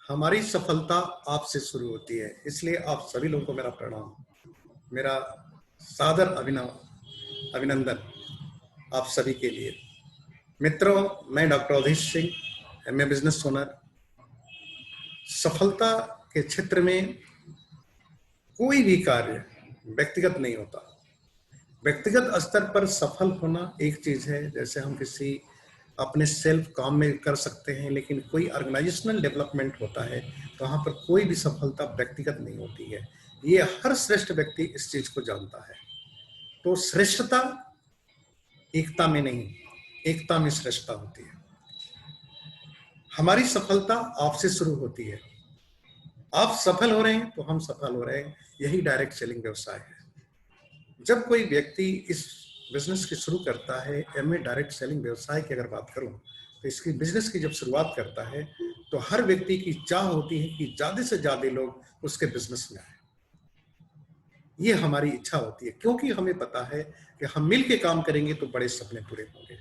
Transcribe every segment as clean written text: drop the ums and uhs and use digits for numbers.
हमारी सफलता आपसे शुरू होती है, इसलिए आप सभी लोगों को मेरा प्रणाम, मेरा सादर अभिनंदन आप सभी के लिए। मित्रों, मैं doctor Awadhesh Singh, MA business owner. सफलता के क्षेत्र में कोई भी कार्य व्यक्तिगत नहीं होता। व्यक्तिगत स्तर पर सफल होना एक चीज है, जैसे हम किसी अपने सेल्फ काम में कर सकते हैं, लेकिन कोई ऑर्गेनाइजेशनल डेवलपमेंट होता है तो वहां पर कोई भी सफलता व्यक्तिगत नहीं होती है। ये हर श्रेष्ठ व्यक्ति इस चीज को जानता है। तो श्रेष्ठता एकता में नहीं, एकता में श्रेष्ठता होती है। हमारी सफलता आपसे शुरू होती है। आप सफल हो रहे हैं तो हम सफल हो रहे हैं। यही डायरेक्ट सेलिंग व्यवसाय है। जब कोई व्यक्ति इस बिजनेस की शुरू करता है, एमए डायरेक्ट सेलिंग व्यवसाय की अगर बात करूं, तो इसकी बिजनेस की जब शुरुआत करता है तो हर व्यक्ति की चाह होती है कि ज्यादा से ज्यादा लोग उसके बिजनेस में आए। ये हमारी इच्छा होती है, क्योंकि हमें पता है कि हम मिलके काम करेंगे तो बड़े सपने पूरे होंगे।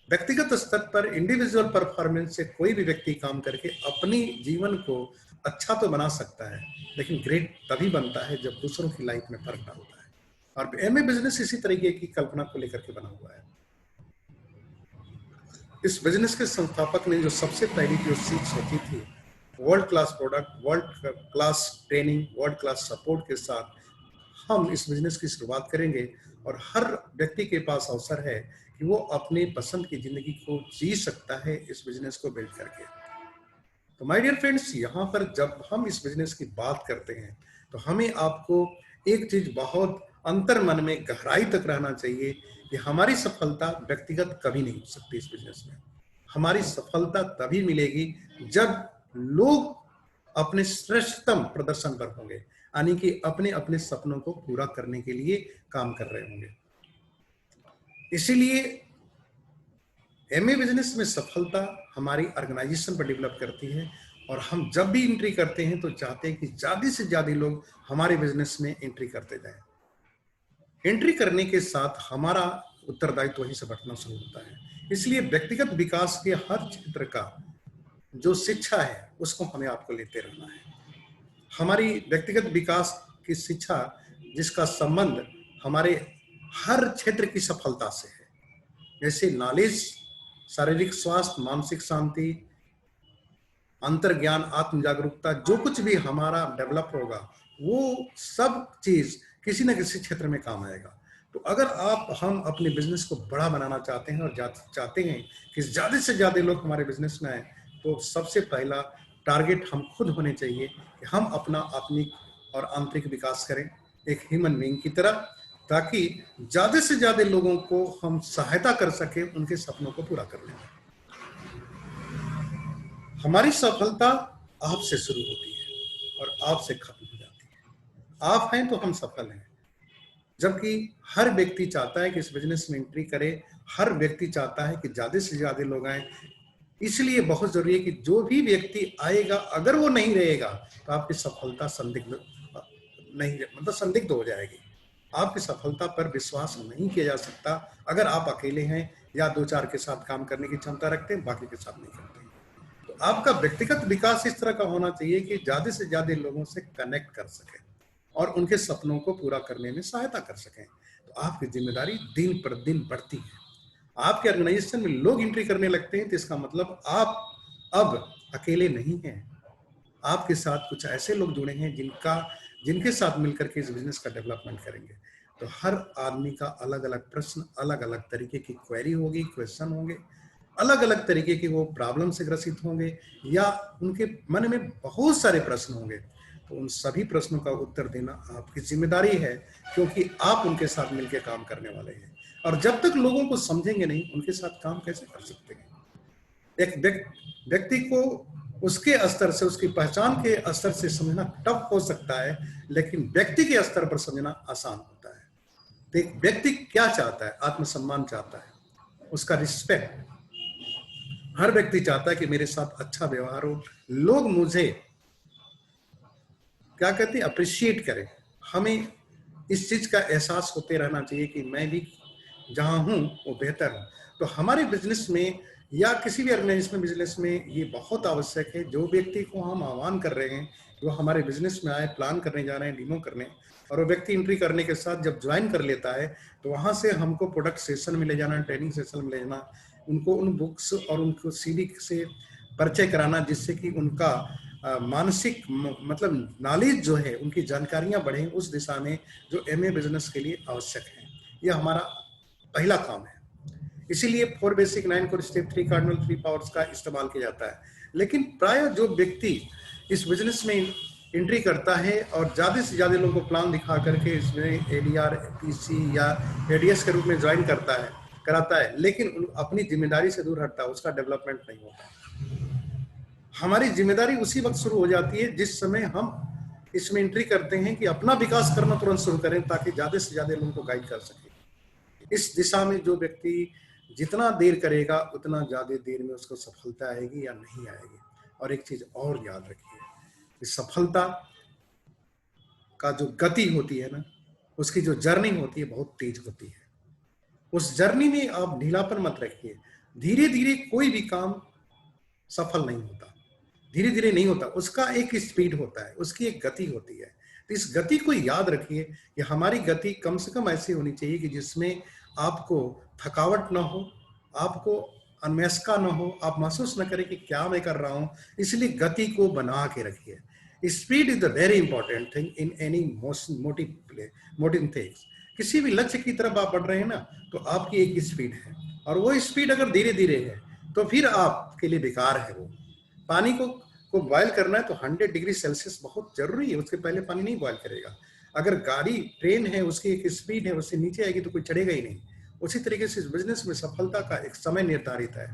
व्यक्तिगत स्तर पर इंडिविजुअल परफॉर्मेंस से कोई भी व्यक्ति काम करके अपनी जीवन को अच्छा तो बना सकता है, लेकिन ग्रेट तभी बनता है जब दूसरों की लाइफ में फर्क डालता है। और एमए बिजनेस इसी तरीके की कल्पना को लेकर के बना हुआ है। इस बिजनेस के संस्थापक ने जो सबसे पहली जो सीख सोची थी, world class product, world class training, world class support के साथ हम इस बिजनेस की शुरुआत करेंगे और हर व्यक्ति के पास अवसर है कि वो अपने पसंद की जिंदगी को जी सकता है इस बिजनेस को बिल्ड करके। तो माय डियर फ्रेंड्स, यहाँ पर जब हम इस बिजनेस की बात करते हैं तो हमें आपको एक चीज बहुत अंतर मन में गहराई तक रहना चाहिए कि हमारी सफलता व्यक्तिगत कभी नहीं हो सकती। इस बिजनेस में हमारी सफलता तभी मिलेगी जब लोग अपने श्रेष्ठतम प्रदर्शन पर होंगे, यानी कि अपने अपने सपनों को पूरा करने के लिए काम कर रहे होंगे। इसीलिए एमए बिजनेस में सफलता हमारी ऑर्गेनाइजेशन पर डेवलप करती है, और हम जब भी एंट्री करते हैं तो चाहते हैं कि ज्यादा से ज्यादा लोग हमारे बिजनेस में एंट्री करते जाएं। एंट्री करने के साथ हमारा उत्तरदायित्व वहीं से बढ़ना शुरू होता है। इसलिए व्यक्तिगत विकास के हर क्षेत्र का जो शिक्षा है उसको हमें आपको लेते रहना है। हमारी व्यक्तिगत विकास की शिक्षा जिसका संबंध हमारे हर क्षेत्र की सफलता से है, जैसे नॉलेज, शारीरिक स्वास्थ्य, मानसिक शांति, अंतर ज्ञान, आत्म जागरूकता, जो कुछ भी हमारा डेवलप होगा वो सब चीज किसी न किसी क्षेत्र में काम आएगा। तो अगर हम अपने बिजनेस को बड़ा बनाना चाहते हैं और चाहते हैं कि ज्यादा से ज्यादा लोग हमारे बिजनेस में आए, तो सबसे पहला टारगेट हम खुद होने चाहिए कि हम अपना आत्मिक और आंतरिक विकास करें एक ह्यूमन बीइंग की तरह, ताकि ज्यादा से ज्यादा लोगों को हम सहायता कर सके उनके सपनों को पूरा करने में। हमारी सफलता आपसे शुरू होती है और आपसे खत्म हो जाती है। आप हैं तो हम सफल हैं। जबकि हर व्यक्ति चाहता है कि इस बिजनेस में एंट्री करे, हर व्यक्ति चाहता है कि ज्यादा से ज्यादा लोग आए। इसलिए बहुत जरूरी है कि जो भी व्यक्ति आएगा, अगर वो नहीं रहेगा तो आपकी सफलता संदिग्ध नहीं, मतलब संदिग्ध हो जाएगी। आपकी सफलता पर विश्वास नहीं किया जा सकता अगर आप अकेले हैं या दो चार के साथ काम करने की क्षमता रखते हैं, बाकी के साथ नहीं करते। तो आपका व्यक्तिगत विकास इस तरह का होना चाहिए कि ज्यादा से ज्यादा लोगों से कनेक्ट कर सके और उनके सपनों को पूरा करने में सहायता कर सकें। तो आपकी जिम्मेदारी दिन पर दिन बढ़ती है। आपके ऑर्गेनाइजेशन में लोग एंट्री करने लगते हैं तो इसका मतलब आप अब अकेले नहीं हैं। आपके साथ कुछ ऐसे लोग जुड़े हैं जिनके साथ मिलकर के इस बिजनेस का डेवलपमेंट करेंगे। तो हर आदमी का अलग अलग प्रश्न, अलग अलग तरीके की क्वेरी होगी, क्वेश्चन होंगे, अलग अलग तरीके के वो प्रॉब्लम से ग्रसित होंगे, या उनके मन में बहुत सारे प्रश्न होंगे। तो उन सभी प्रश्नों का उत्तर देना आपकी जिम्मेदारी है, क्योंकि आप उनके साथ मिलकर काम करने वाले हैं। और जब तक लोगों को समझेंगे नहीं, उनके साथ काम कैसे कर सकते हैं। एक व्यक्ति को उसके स्तर से, उसकी पहचान के स्तर से समझना टफ हो सकता है, लेकिन व्यक्ति के स्तर पर समझना आसान होता है। तो एक व्यक्ति क्या चाहता है? आत्मसम्मान चाहता है, उसका रिस्पेक्ट। हर व्यक्ति चाहता है कि मेरे साथ अच्छा व्यवहार हो, लोग मुझे क्या कहते हैं, अप्रिशिएट करें। हमें इस चीज का एहसास होते रहना चाहिए कि मैं भी जहां हूं वो बेहतर हूं। तो हमारे बिजनेस में या किसी भी ऑर्गेनाइजेशन बिजनेस में ये बहुत आवश्यक है। जो व्यक्ति को हम आह्वान कर रहे हैं, जो हमारे बिजनेस में आए, प्लान करने जा रहे हैं, डेमो करने, और वो व्यक्ति एंट्री करने के साथ जब ज्वाइन कर लेता है तो वहां से हमको प्रोडक्ट सेशन में ले जाना, ट्रेनिंग सेशन में ले जाना, उनको उन बुक्स और उनको सीडी से परिचय कराना, जिससे कि उनका मानसिक मतलब नॉलेज जो है, उनकी जानकारियां बढ़े उस दिशा में जो एमए बिजनेस के लिए आवश्यक है। यह हमारा पहला काम है। इसीलिए 4 basic 9 core step 3 cardinal 3 powers का इस्तेमाल किया जाता है। लेकिन प्राय जो व्यक्ति इस बिजनेस में एंट्री करता है और ज्यादा से ज्यादा लोगों को प्लान दिखा करके इसमें एडीआर, पीसी या एडीएस के रूप में ज्वाइन कराता है, लेकिन अपनी जिम्मेदारी से दूर हटता है, उसका डेवलपमेंट नहीं होता। हमारी जिम्मेदारी उसी वक्त शुरू हो जाती है जिस समय हम इसमें एंट्री करते हैं कि अपना विकास करना तुरंत शुरू करें, ताकि ज्यादा से ज्यादा लोगों को गाइड कर सके। इस दिशा में जो व्यक्ति जितना देर करेगा उतना ज्यादा देर में उसको सफलता आएगी या नहीं आएगी। और एक चीज और याद रखिए, इस सफलता का जो गति होती है ना, उसकी जो जर्नी होती है बहुत तेज होती है। उस जर्नी में आप ढीलापन मत रखिए। धीरे धीरे कोई भी काम सफल नहीं होता, धीरे धीरे नहीं होता, उसका एक स्पीड होता है, उसकी एक गति होती है। तो इस गति को याद रखिए कि हमारी गति कम से कम ऐसी होनी चाहिए कि जिसमें आपको थकावट ना हो, आपको अनमस्का ना हो, आप महसूस न करें कि क्या मैं कर रहा हूं। इसलिए गति को बना के रखिए। Speed is the very important thing in any motive things. किसी भी लक्ष्य की तरफ आप बढ़ रहे हैं ना, तो आपकी एक स्पीड है, और वो स्पीड अगर धीरे धीरे है तो फिर आपके लिए बेकार है। वो पानी को बॉयल करना है तो 100 डिग्री सेल्सियस बहुत जरूरी है, उसके पहले पानी नहीं बॉयल करेगा। अगर गाड़ी ट्रेन है, उसकी एक स्पीड है, उससे नीचे आएगी तो कोई चढ़ेगा ही नहीं। उसी तरीके से इस बिजनेस में सफलता का एक समय निर्धारित है,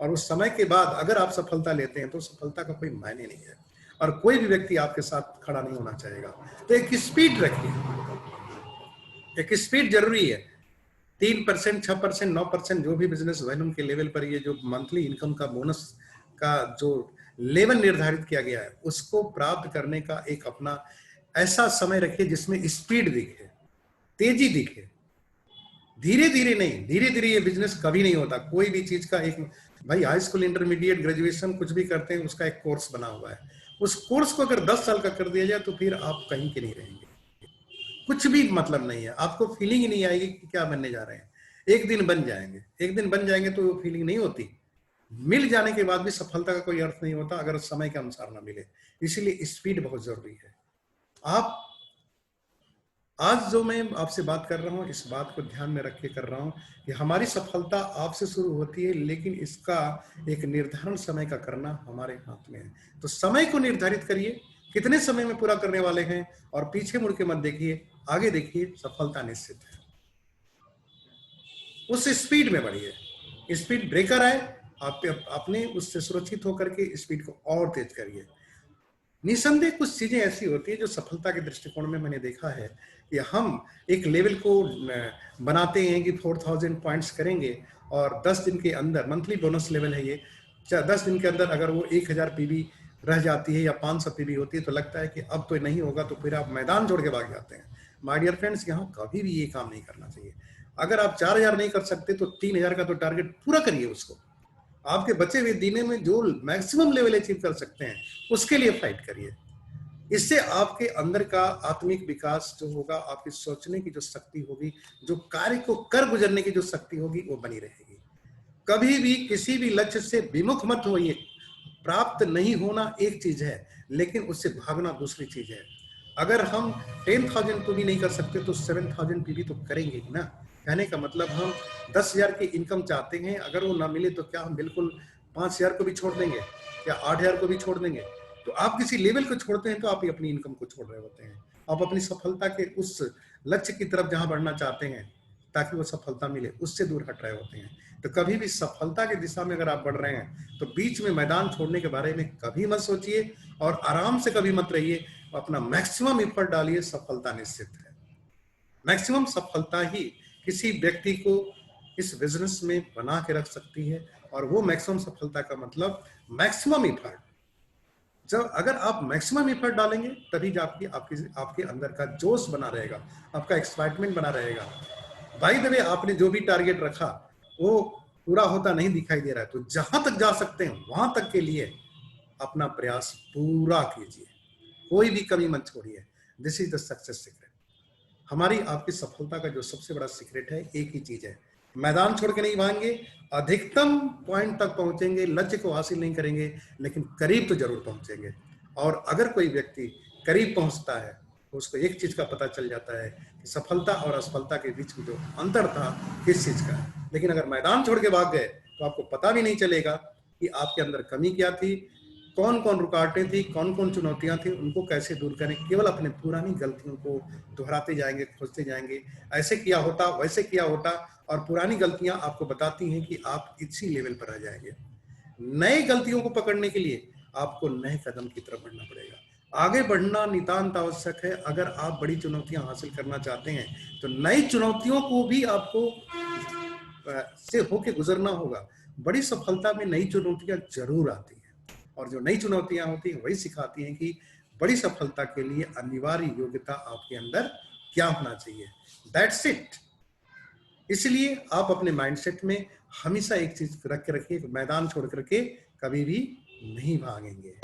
और उस समय के बाद अगर आप सफलता लेते हैं तो सफलता का कोई मायने नहीं है, और कोई भी व्यक्ति आपके साथ खड़ा नहीं होना चाहेगा। तो एक स्पीड रखिए, एक स्पीड जरूरी है। 3%, 6%, 9%, जो भी बिजनेस वॉल्यूम के लेवल पर ये जो मंथली इनकम का बोनस का जो लेवल निर्धारित किया गया है, उसको प्राप्त करने का एक अपना ऐसा समय रखिए जिसमें स्पीड दिखे, तेजी दिखे। धीरे धीरे नहीं, धीरे धीरे ये बिजनेस कभी नहीं होता। कोई भी चीज का एक, भाई हाई स्कूल, इंटरमीडिएट, ग्रेजुएशन कुछ भी करते हैं, उसका एक कोर्स बना हुआ है। उस कोर्स को अगर 10 साल का कर दिया जाए तो फिर आप कहीं के नहीं रहेंगे, कुछ भी मतलब नहीं है। आपको फीलिंग ही नहीं आएगी कि क्या बनने जा रहे हैं। एक दिन बन जाएंगे, एक दिन बन जाएंगे तो वो फीलिंग नहीं होती। मिल जाने के बाद भी सफलता का कोई अर्थ नहीं होता अगर समय के अनुसार ना मिले। इसीलिए स्पीड बहुत जरूरी है। आप आज जो मैं आपसे बात कर रहा हूं, इस बात को ध्यान में रख के कर रहा हूं कि हमारी सफलता आपसे शुरू होती है, लेकिन इसका एक निर्धारण समय का करना हमारे हाथ में है। तो समय को निर्धारित करिए, कितने समय में पूरा करने वाले हैं, और पीछे मुड़ के मत देखिए, आगे देखिए, सफलता निश्चित है। उस स्पीड में बढ़िए। स्पीड ब्रेकर आए, आप अपने उससे सुरक्षित होकर के स्पीड को और तेज करिए। निसंदेह कुछ चीजें ऐसी होती है जो सफलता के दृष्टिकोण में मैंने देखा है कि हम एक लेवल को बनाते हैं कि 4000 पॉइंट्स करेंगे, और 10 दिन के अंदर, मंथली बोनस लेवल है ये, 10 दिन के अंदर अगर वो 1000 पीबी रह जाती है या 500 पीबी होती है तो लगता है कि अब तो नहीं होगा, तो फिर आप मैदान छोड़ के भाग जाते हैं। माय डियर फ्रेंड्स, यहाँ कभी भी ये काम नहीं करना चाहिए। अगर आप 4000 नहीं कर सकते तो 3000 का तो टारगेट पूरा करिए। उसको आपके बचे हुए दिनों में जो मैक्सिमम लेवल अचीव कर सकते हैं उसके लिए फाइट करिए। इससे आपके अंदर का आत्मिक विकास जो होगा, आपकी सोचने की जो शक्ति होगी, जो कार्य को कर गुजरने की जो शक्ति होगी, वो बनी रहेगी। कभी भी किसी भी लक्ष्य से विमुख मत होइए। प्राप्त नहीं होना एक चीज है, लेकिन उससे भागना दूसरी चीज है। अगर हम 10,000 को भी नहीं कर सकते तो 7,000 भी तो करेंगे ही ना। कहने का मतलब हम 10,000 की इनकम चाहते हैं, अगर वो ना मिले तो क्या हम बिल्कुल 5,000 को भी छोड़ देंगे या 8,000 को भी छोड़ देंगे? तो आप किसी लेवल को छोड़ते हैं तो आप अपनी इनकम को छोड़ रहे होते हैं। आप अपनी सफलता के उस लक्ष्य की तरफ जहां बढ़ना चाहते हैं ताकि वो सफलता मिले, उससे दूर हट रहे होते हैं। तो कभी भी सफलता की दिशा में अगर आप बढ़ रहे हैं तो बीच में मैदान छोड़ने के बारे में कभी मत सोचिए, और आराम से कभी मत रहिए। अपना मैक्सिमम एफर्ट डालिए, सफलता निश्चित है। मैक्सिमम सफलता ही किसी व्यक्ति को इस बिजनेस में बना के रख सकती है, और वो मैक्सिमम सफलता का मतलब मैक्सिमम एफर्ट। जब अगर आप मैक्सिमम एफर्ट डालेंगे तभी जाके आपके अंदर का जोश बना रहेगा, आपका एक्साइटमेंट बना रहेगा। बाय द वे, आपने जो भी टारगेट रखा वो पूरा होता नहीं दिखाई दे रहा है, तो जहां तक जा सकते हैं वहां तक के लिए अपना प्रयास पूरा कीजिए, कोई भी कमी मत छोड़िए। This is the success secret. हमारी आपकी सफलता का जो सबसे बड़ा सीक्रेट है, एक ही चीज है, मैदान छोड़ के नहीं भागेंगे, अधिकतम पॉइंट तक पहुंचेंगे, लक्ष्य को हासिल नहीं करेंगे, लेकिन करीब तो जरूर पहुंचेंगे। और अगर कोई व्यक्ति करीब पहुंचता है तो उसको एक चीज का पता चल जाता है कि सफलता और असफलता के बीच में जो अंतर था किस चीज का है। लेकिन अगर मैदान छोड़ के भाग गए तो आपको पता भी नहीं चलेगा कि आपके अंदर कमी क्या थी, कौन कौन रुकावटें थी, कौन कौन चुनौतियां थी, उनको कैसे दूर करें। केवल अपने पुरानी गलतियों को दोहराते जाएंगे, खोजते जाएंगे, ऐसे किया होता, वैसे किया होता, और पुरानी गलतियां आपको बताती हैं कि आप इसी लेवल पर रह जाएंगे। नए गलतियों को पकड़ने के लिए आपको नए कदम की तरफ बढ़ना पड़ेगा। आगे बढ़ना नितांत आवश्यक है। अगर आप बड़ी चुनौतियां हासिल करना चाहते हैं तो नई चुनौतियों को भी आपको से होके गुजरना होगा। बड़ी सफलता में नई चुनौतियां जरूर आती हैं, और जो नई चुनौतियां होती हैं वही सिखाती हैं कि बड़ी सफलता के लिए अनिवार्य योग्यता आपके अंदर क्या होना चाहिए। That's it. इसलिए आप अपने माइंडसेट में हमेशा एक चीज रख के रखिए, मैदान छोड़ करके कभी भी नहीं भागेंगे।